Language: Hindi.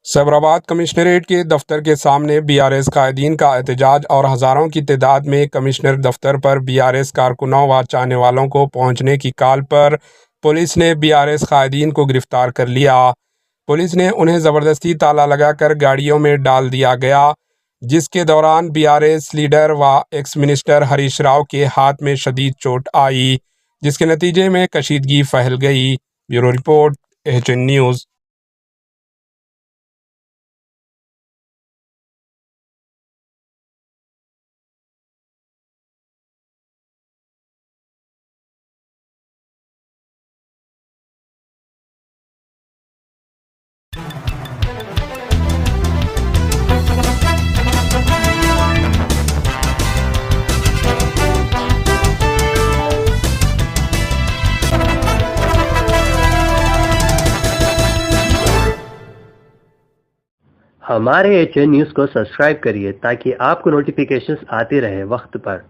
सैबराबाद कमिश्नरेट के दफ्तर के सामने बीआरएस कायदीन का एहतजाज और हज़ारों की तादाद में कमिश्नर दफ्तर पर बीआरएस कारकुनों व चाहने वालों को पहुंचने की कॉल पर पुलिस ने बीआरएस कायदीन को गिरफ्तार कर लिया। पुलिस ने उन्हें ज़बरदस्ती ताला लगाकर गाड़ियों में डाल दिया गया, जिसके दौरान बीआरएस लीडर व एक्स मिनिस्टर हरीश राव के हाथ में शदीद चोट आई, जिसके नतीजे में कशीदगी फैल गई। Bureau report, HN news. हमारे एचएन न्यूज़ को सब्सक्राइब करिए ताकि आपको नोटिफिकेशंस आते रहे वक्त पर।